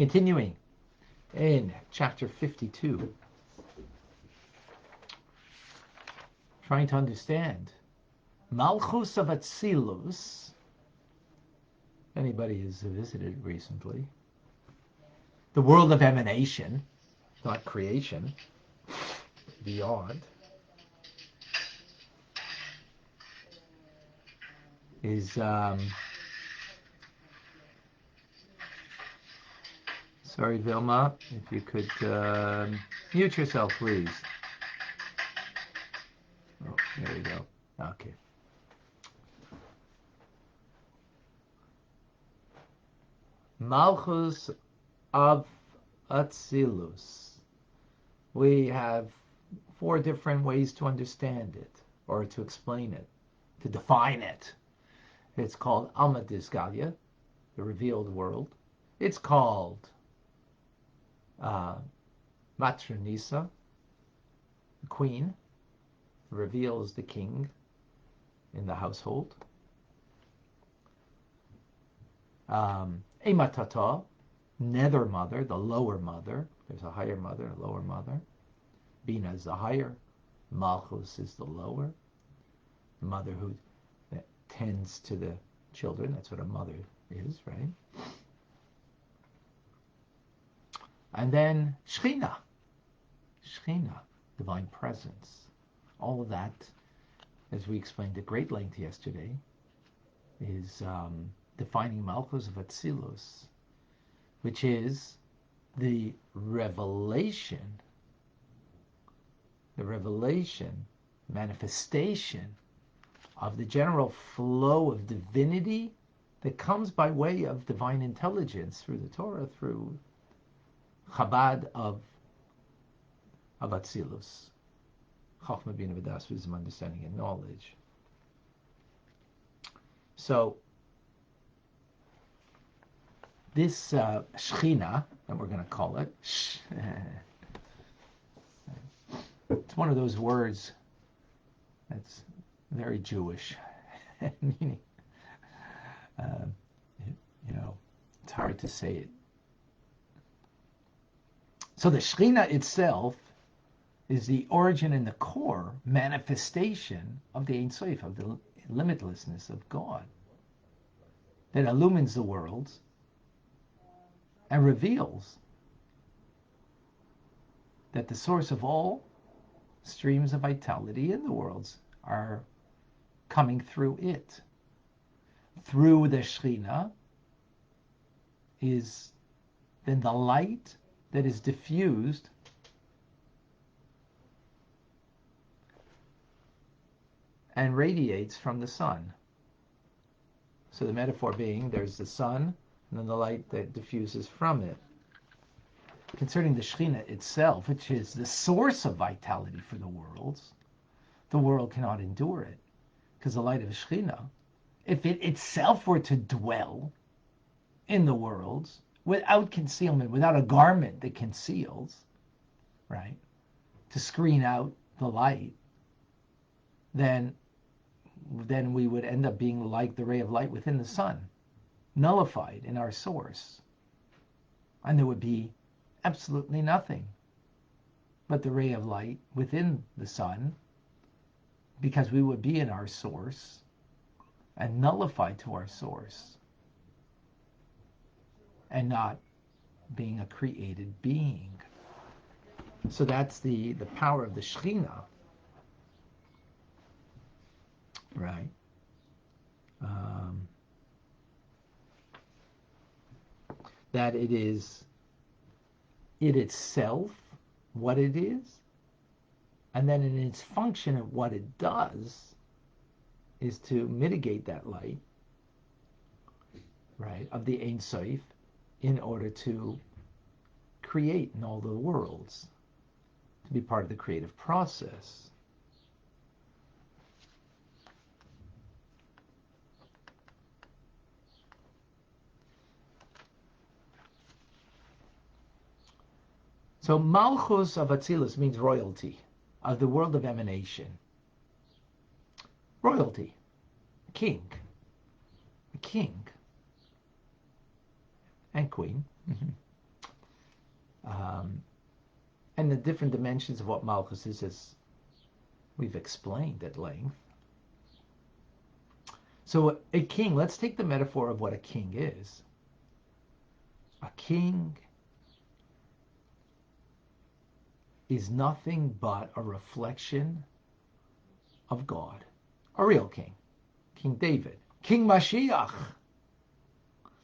Continuing in chapter 52, trying to understand Malchus of Atzilus. Anybody has visited recently? The world of emanation, not creation, beyond, is sorry, Vilma, if you could mute yourself, please. Oh, there you go. Okay. Malchus of Atzilus. We have 4 different ways to understand it, or to explain it, to define it. It's called Alma Disgalia, the revealed world. It's called Matronisa, the queen, reveals the king in the household. Ematata, nether mother, the lower mother. There's a higher mother, a lower mother. Bina is the higher. Malchus is the lower. The mother who tends to the children. That's what a mother is, right? And then Shechinah. Shechinah, divine presence. All of that, as we explained at great length yesterday, is defining Malchus of Atzilus, which is the revelation, manifestation of the general flow of divinity that comes by way of divine intelligence through the Torah, through Chabad of Atzilus. Chachma Bina V'das, wisdom, understanding, and knowledge. So, this Shechinah, that we're going to call it, it's one of those words that's very Jewish, meaning, it's hard to say it. So the Shechinah itself is the origin and the core manifestation of the Ein Sof, of the limitlessness of God, that illumines the worlds and reveals that the source of all streams of vitality in the worlds are coming through it. Through the Shechinah is then the light that is diffused and radiates from the sun. So the metaphor being, there's the sun, and then the light that diffuses from it. Concerning the Shechinah itself, which is the source of vitality for the worlds, the world cannot endure it. Because the light of Shechinah, if it itself were to dwell in the worlds, without concealment, without a garment that conceals, right, to screen out the light, then we would end up being like the ray of light within the sun, nullified in our source. And there would be absolutely nothing but the ray of light within the sun, because we would be in our source and nullified to our source and not being a created being. So that's the power of the Shechinah, right? That it is it itself what it is, and then in its function of what it does is to mitigate that light, right, of the Ein Sof, in order to create in all the worlds, to be part of the creative process. So Malchus of Atzilus means royalty, of the world of emanation. Royalty, a king, and queen. Um, and the different dimensions of what Malchus is, as we've explained at length. So a king, let's take the metaphor of what a king is. A king is nothing but a reflection of God. A real king. King David. King Mashiach.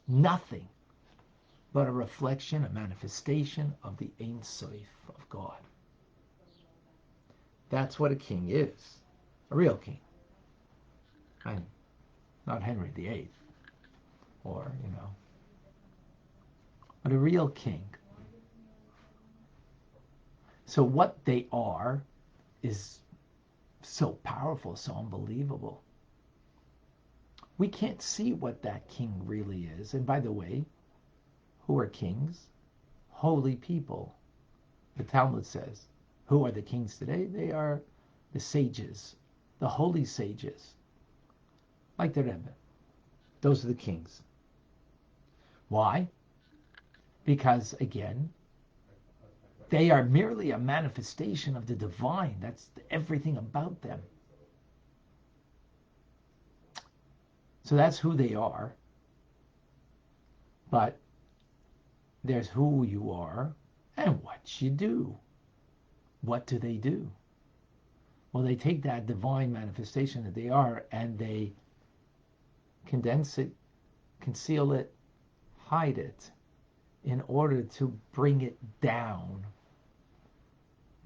Nothing but a reflection, a manifestation of the Ein Sof of God. That's what a king is. A real king. And not Henry VIII. Or, but a real king. So what they are is so powerful, so unbelievable. We can't see what that king really is. And by the way, who are kings? Holy people. The Talmud says, who are the kings today? They are the sages, the holy sages, like the Rebbe. Those are the kings. Why? Because, again, they are merely a manifestation of the divine. That's everything about them. So that's who they are. But there's who you are and what you do. What do they do? Well, they take that divine manifestation that they are and they condense it, conceal it, hide it in order to bring it down,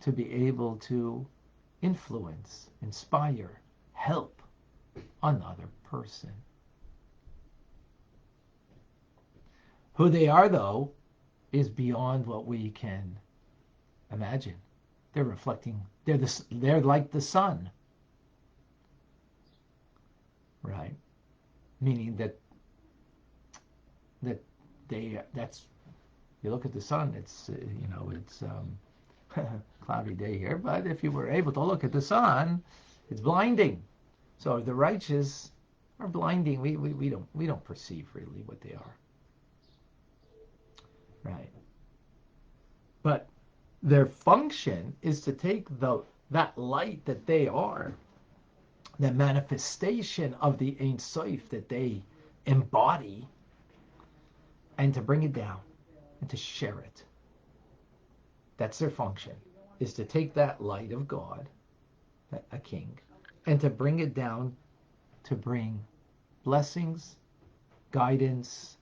to be able to influence, inspire, help another person. Who they are, though, is beyond what we can imagine. They're reflecting, they're like the sun. Right? Meaning that's, you look at the sun, it's cloudy day here, but if you were able to look at the sun, it's blinding. So the righteous are blinding. We don't perceive really what they are. Right. But their function is to take that light that they are, the manifestation of the Ein Sof that they embody, and to bring it down and to share it. That's their function, is to take that light of God, a king, and to bring it down to bring blessings, guidance,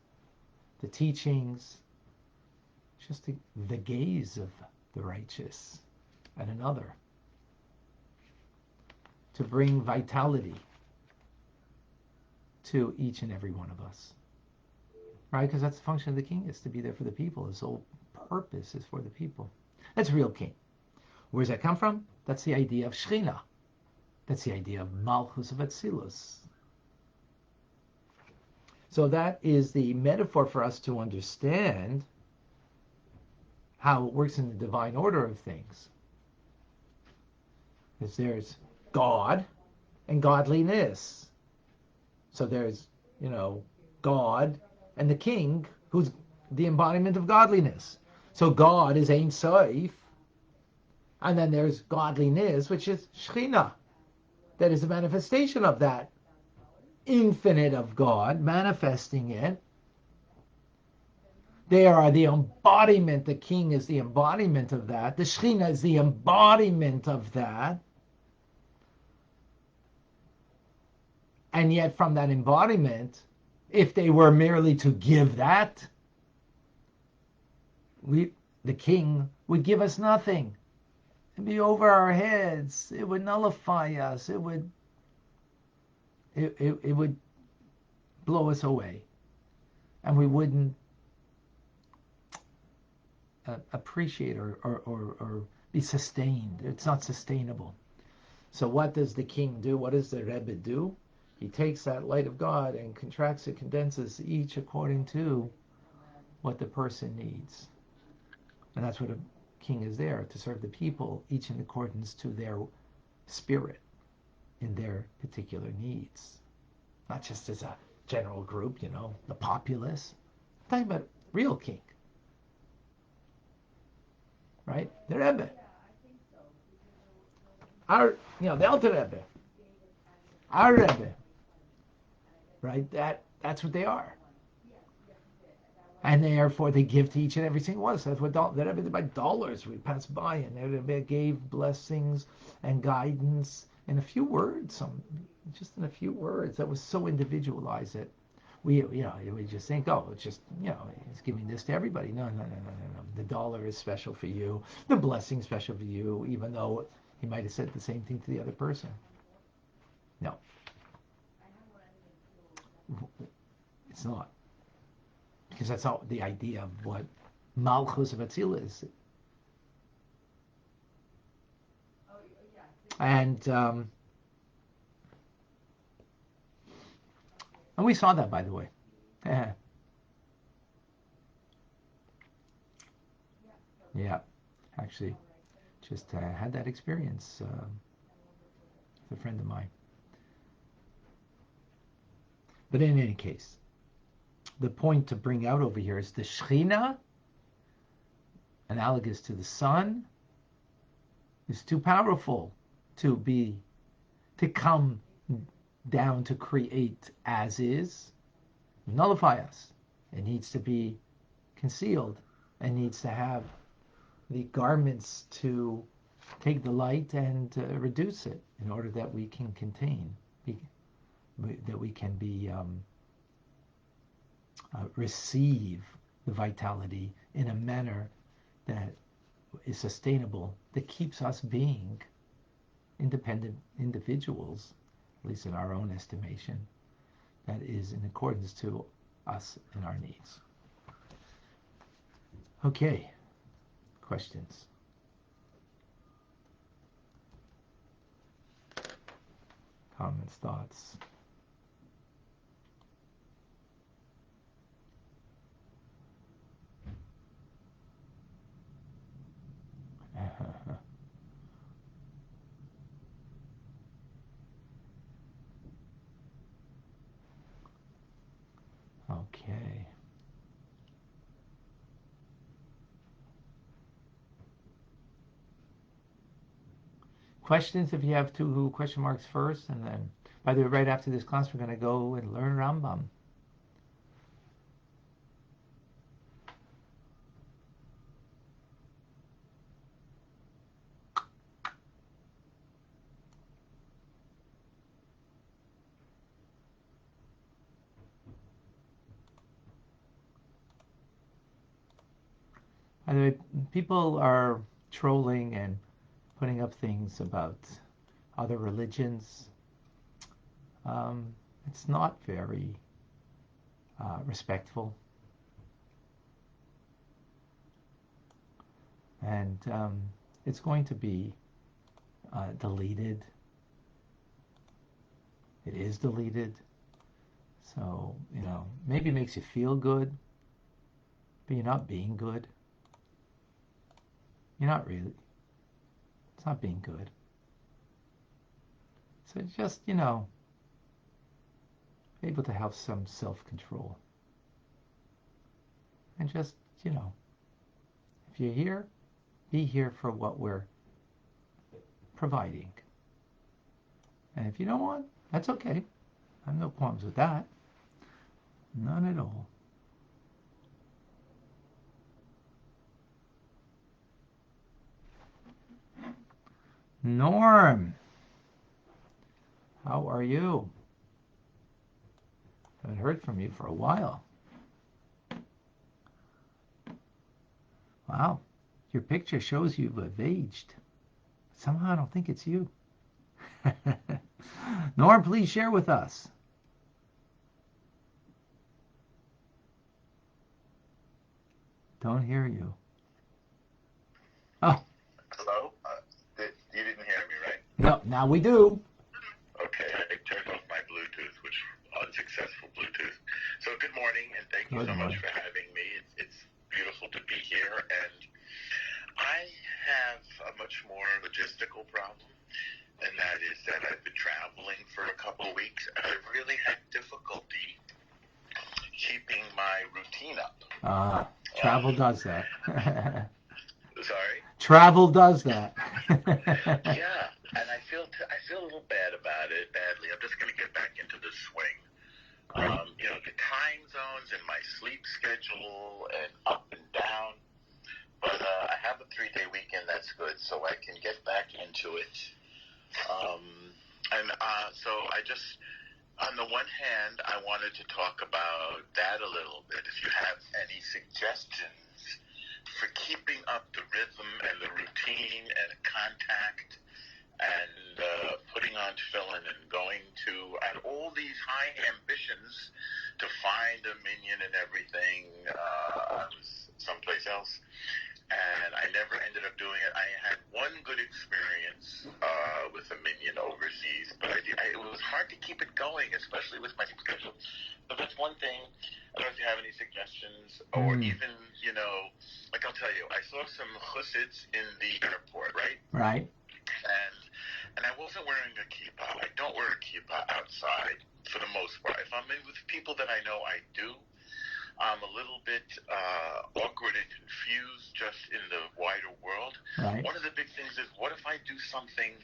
the teachings, just the gaze of the righteous and another, to bring vitality to each and every one of us. Right? Because that's the function of the king, is to be there for the people. His whole purpose is for the people. That's a real king. Where does that come from? That's the idea of Shechinah. That's the idea of Malchus of Atzilus. So that is the metaphor for us to understand how it works in the divine order of things. Because there's God and godliness. So there's, God and the king, who's the embodiment of godliness. So God is Ein Sof, and then there's godliness, which is Shechinah. That is a manifestation of that infinite of God, manifesting it. They are the embodiment. The king is the embodiment of that. The Shechinah is the embodiment of that. And yet from that embodiment, if they were merely to give that, the king would give us nothing. It'd be over our heads. It would nullify us. It would blow us away. And we wouldn't appreciate or be sustained. It's not sustainable. So what does the king do? What does the Rebbe do? He takes that light of God and contracts it, condenses each according to what the person needs. And that's what a king is there, to serve the people, each in accordance to their spirit, in their particular needs. Not just as a general group, the populace. I'm talking about real king. right? The Rebbe. Our, the Alter Rebbe. Our Rebbe. Right? That's what they are. And therefore they give to each and every single one. So that's what the Rebbe did by dollars. We pass by and the Rebbe gave blessings and guidance in a few words, just in a few words. That was so individualized that we just think, oh, it's just, he's giving this to everybody. No. The dollar is special for you. The blessing is special for you, even though he might have said the same thing to the other person. No. It's not. Because that's all the idea of what Malchus of Atzila is. And we saw that, by the way. Yeah, actually, just had that experience with a friend of mine. But in any case, the point to bring out over here is the Shechinah, analogous to the sun, is too powerful to come down to create as is, nullify us. It needs to be concealed and needs to have the garments to take the light and reduce it in order that we can contain, that we can receive the vitality in a manner that is sustainable, that keeps us being independent individuals, at least in our own estimation, that is in accordance to us and our needs. Okay, questions? Comments, thoughts? Okay. Questions, if you have two question marks first, and then, by the way, right after this class, we're going to go and learn Rambam. By the way, people are trolling and putting up things about other religions. It's not very respectful. And it's going to be deleted. It is deleted. So, maybe it makes you feel good, but you're not being good. You're not really. It's not being good. So just, able to have some self-control. And just, if you're here, be here for what we're providing. And if you don't want, that's okay. I have no problems with that. None at all. Norm, how are you? Haven't heard from you for a while. Wow, your picture shows you've aged. Somehow I don't think it's you. Norm, please share with us. Don't hear you. Oh. Hello? You didn't hear me, right? No, now we do. Okay, I turned off my Bluetooth, which unsuccessful Bluetooth. So good morning, and thank you so much for having me. It's beautiful to be here, and I have a much more logistical problem, and that is that I've been traveling for a couple of weeks, and I've really had difficulty keeping my routine up. Travel does that. Sorry? Travel does that. Yeah, and I feel a little bad about it, badly. I'm just going to get back into the swing. Right. The time zones and my sleep schedule and up and down. But I have a 3-day weekend that's good, so I can get back into it. So I just, on the one hand, I wanted to talk about that a little bit. If you have any suggestions for keeping up the rhythm and the routine and contact and putting on tefillin and going to, and all these high ambitions to find a minyan and everything. I was someplace else, and I never ended up doing it. I had one good experience with a minyan overseas, but it was hard to keep it going, especially with my schedule. So that's one thing. I don't know if you have any suggestions, or even, like I'll tell you, I saw some chussids in the airport, right? Right. And I wasn't wearing a kippah. I don't wear a kippah outside for the most part. If I'm in with people that I know I do, I'm a little bit awkward and confused just in the wider world. Right. One of the big things is, what if I do something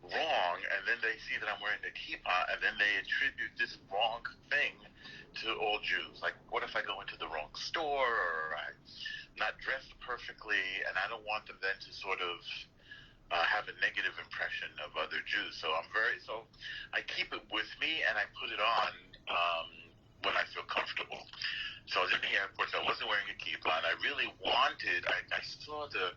wrong and then they see that I'm wearing a kippah and then they attribute this wrong thing to all Jews? Like, what if I go into the wrong store or I'm not dressed perfectly, and I don't want them then to sort of have a negative impression of other Jews. So I keep it with me and I put it on when I feel comfortable. So I was in the airport, so I wasn't wearing a kippah, and I really wanted, I saw the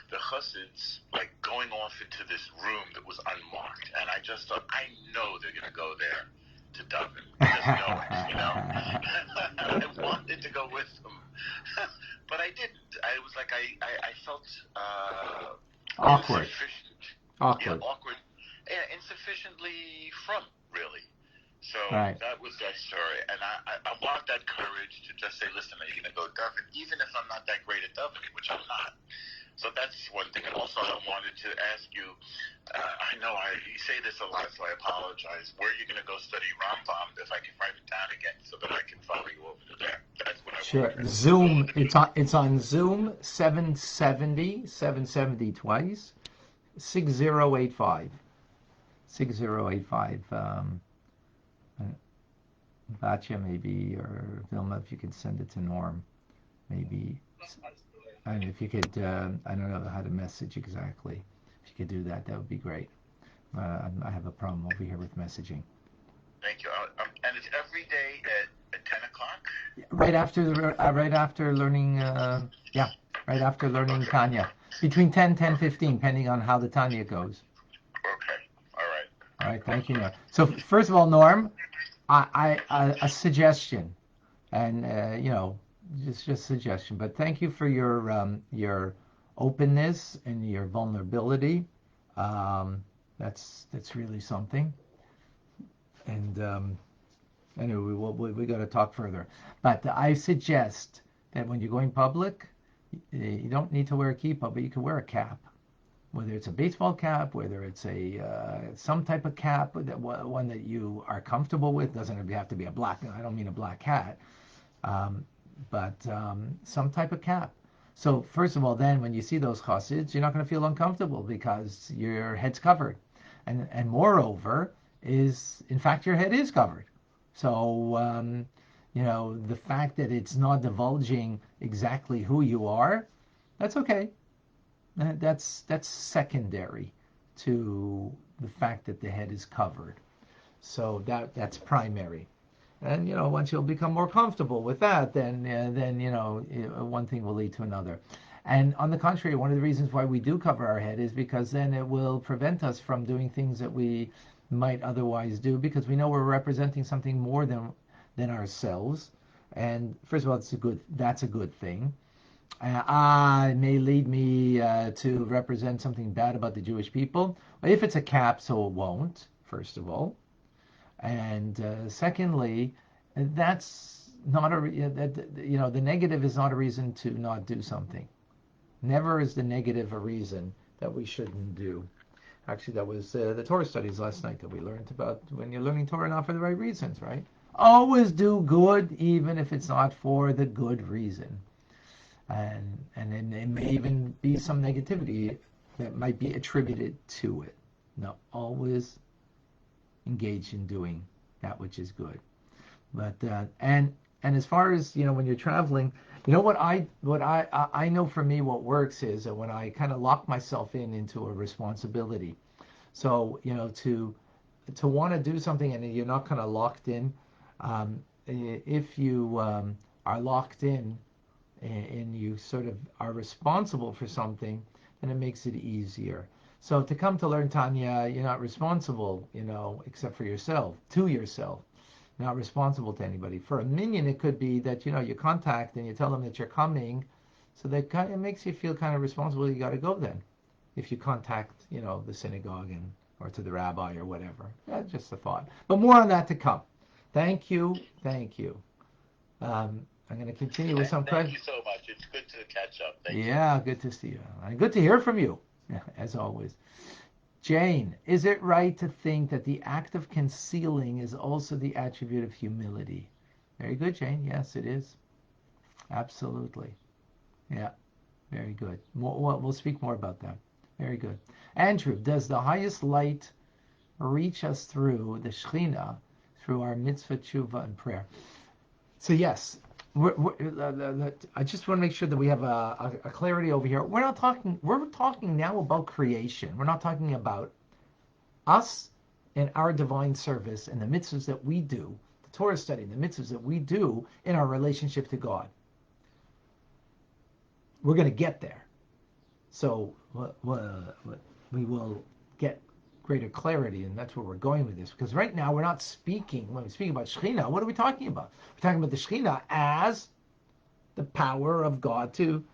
chassids like going off into this room that was unmarked, and I just thought, I know they're going to go there to daven. Just know it, I wanted to go with them, but I didn't. I was like, I felt awkward. Insufficient. Awkward. Yeah, awkward. Yeah, insufficiently from, really. So right. That was that story. And I want that courage to just say, listen, are you going to go daven? Even if I'm not that great at davening, which I'm not. So that's one thing. And also I wanted to ask you, I know you say this a lot, so I apologize. Where are you going to go study Rambam, if I can write it down again so that I can follow you over to there? That's what I Sure. want. Zoom. It's on Zoom 770 twice 6085 6085. Batya maybe, or Vilma, if you could send it to Norm, maybe. And if you could, I don't know how to message exactly. If you could do that, that would be great. I have a problem over here with messaging. Thank you. And it's every day at 10 o'clock? Right after learning, right after learning Tanya. Between 10:15, depending on how the Tanya goes. Okay. All right. All right. Thank you, Norm. So first of all, Norm, a suggestion, and just suggestion. But thank you for your openness and your vulnerability. That's really something. And anyway, we got to talk further. But I suggest that when you're going public, you don't need to wear a kippah, but you can wear a cap. Whether it's a baseball cap, whether it's some type of cap, one that you are comfortable with. Doesn't have to be a black. I don't mean a black hat, but some type of cap. So first of all, then when you see those chassids, you're not going to feel uncomfortable because your head's covered, and moreover in fact your head is covered. So the fact that it's not divulging exactly who you are, that's okay. That's secondary to the fact that the head is covered. So that's primary. And once you'll become more comfortable with that, then one thing will lead to another. And on the contrary, one of the reasons why we do cover our head is because then it will prevent us from doing things that we might otherwise do, because we know we're representing something more than ourselves. And first of all, that's a good thing. It may lead me to represent something bad about the Jewish people. If it's a cap, so it won't, first of all. And secondly, that's not the negative is not a reason to not do something. Never is the negative a reason that we shouldn't do. Actually, that was the Torah studies last night that we learned about when you're learning Torah not for the right reasons, right? Always do good, even if it's not for the good reason. and then there may even be some negativity that might be attributed to it. No, always engage in doing that which is good. But and as far as when you're traveling, what I know for me what works is that when I kind of lock myself into a responsibility. So to want to do something and you're not kind of locked in. If you are locked in and you sort of are responsible for something, then it makes it easier. So to come to learn Tanya, you're not responsible, except for yourself, to yourself. You're not responsible to anybody. For a minyan, it could be that, you contact and you tell them that you're coming. So that it makes you feel kind of responsible. You got to go then. If you contact, the synagogue or to the rabbi or whatever. That's just a thought. But more on that to come. Thank you. Thank you. I'm going to continue with some questions. Thank you so much. It's good to catch up. Thank you. Yeah, good to see you. And good to hear from you, as always. Jane, is it right to think that the act of concealing is also the attribute of humility? Very good, Jane. Yes, it is. Absolutely. Yeah, very good. We'll speak more about that. Very good. Andrew, does the highest light reach us through the Shechinah, through our mitzvah, tshuva, and prayer? So yes, I just want to make sure that we have a clarity over here. We're talking now about creation. We're not talking about us and our divine service and the mitzvahs that we do, the Torah study, the mitzvahs that we do in our relationship to God. We're going to get there. So we will get greater clarity, and that's where we're going with this. Because right now we're not speaking, when we speak about Shechinah, what are we talking about? We're talking about the Shechinah as the power of God and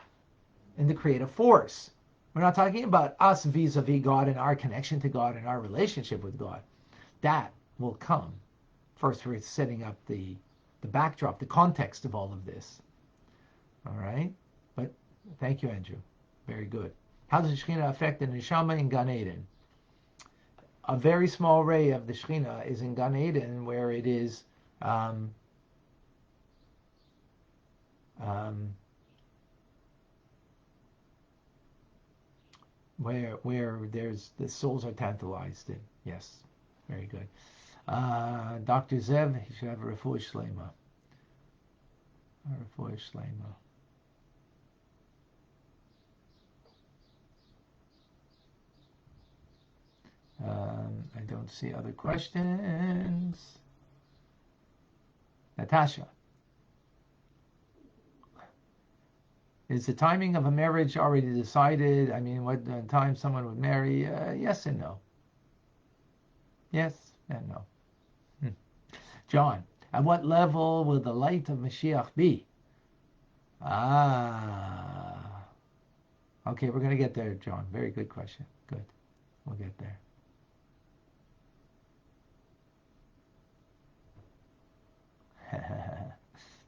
the creative force. We're not talking about us vis-a-vis God and our connection to God and our relationship with God. That will come. First, we're setting up the backdrop, the context of all of this. All right? But thank you, Andrew. Very good. How does the Shekhinah affect the neshama in Gan Eden? A very small ray of the Shekhinah is in Gan Eden, where it is where there's the souls are tantalized in. Yes, very good. Dr. Zev, he should have a refuah shlema. A refuah shlema. I don't see other questions. Natasha. Is the timing of a marriage already decided? I mean, what time someone would marry? Yes and no. Yes and no. John, at what level will the light of Mashiach be? Okay, we're going to get there, John. Very good question. Good. We'll get there.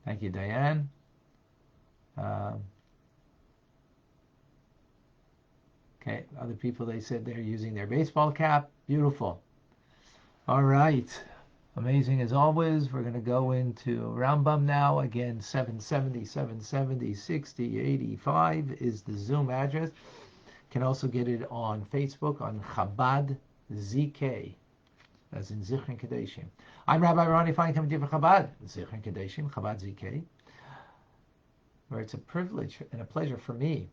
Thank you, Diane. Okay, other people, they said they're using their baseball cap. Beautiful. All right. Amazing as always. We're going to go into Rambam now. Again, 770, 770, 60, 85 is the Zoom address. You can also get it on Facebook on Chabad ZK, as in Zichron Kadeshim. I'm Rabbi Ronnie Fine, coming to you from Chabad Zichron Kadeshim, Chabad ZK, where it's a privilege and a pleasure for me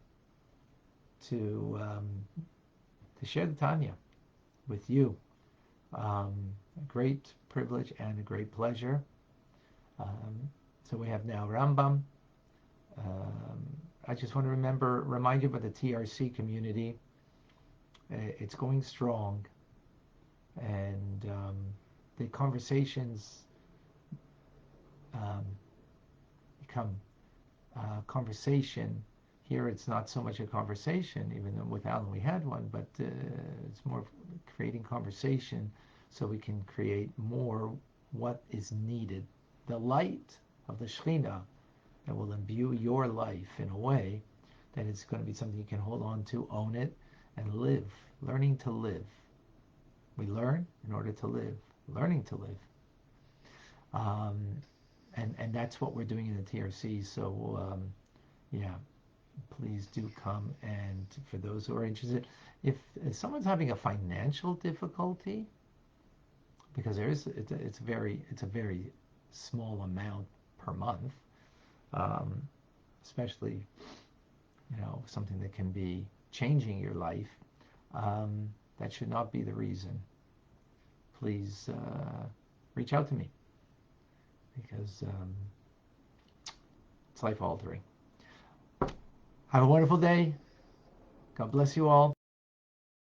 to share the Tanya with you. A great privilege and a great pleasure. So we have now Rambam. I just want to remind you about the TRC community. It's going strong, and the conversations become conversation. Here it's not so much a conversation, even though with Alan we had one, but it's more creating conversation so we can create more what is needed. The light of the Shekhinah that will imbue your life in a way that it's going to be something you can hold on to, own it, and live. Learning to live. We learn in order to live. Learning to live. And that's what we're doing in the TRC. So, yeah. please do come. And for those who are interested, if someone's having a financial difficulty, because it's a very small amount per month, especially something that can be changing your life, that should not be the reason. Please reach out to me, because it's life altering. Have a wonderful day. God bless you all.